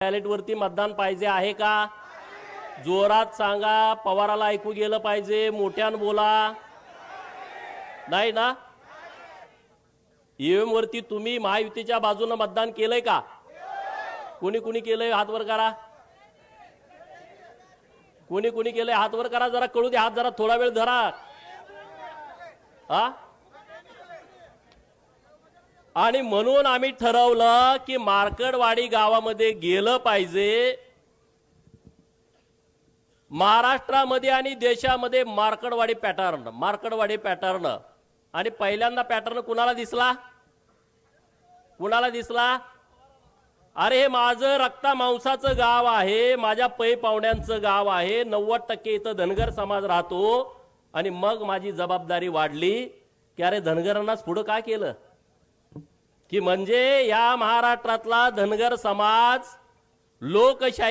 Ballot वरती मतदान पाहिजे आहे का? जोरात सांगा, पवाराला ऐकू गेलं पाहिजे, मोठ्यानं बोला. नाही ना? ईव्हीएम वरती तुम्ही महायुतीच्या बाजूने मतदान केलंय का? कोणी कोणी केलंय हात वर करा. कोणी कोणी केलंय हात वर करा, जरा कळू दे. हात जरा थोडा वेळ धरा. हा, आणि म्हणून आम्ही ठरवलं की मार्कडवाडी गावामध्ये गेलं पाहिजे. महाराष्ट्रामध्ये आणि देशामध्ये मार्कडवाडी पॅटर्न. आणि पहिल्यांदा पॅटर्न कुणाला दिसला? अरे हे माझं रक्ता मांसाचं गाव आहे, माझ्या पै पाहुण्यांचं गाव आहे. 90% इथं धनगर समाज राहतो. आणि मग माझी जबाबदारी वाढली की अरे धनगरांनाच पुढं काय केलं, की म्हणजे या महाराष्ट्रातला धनगर समाज लोकशाही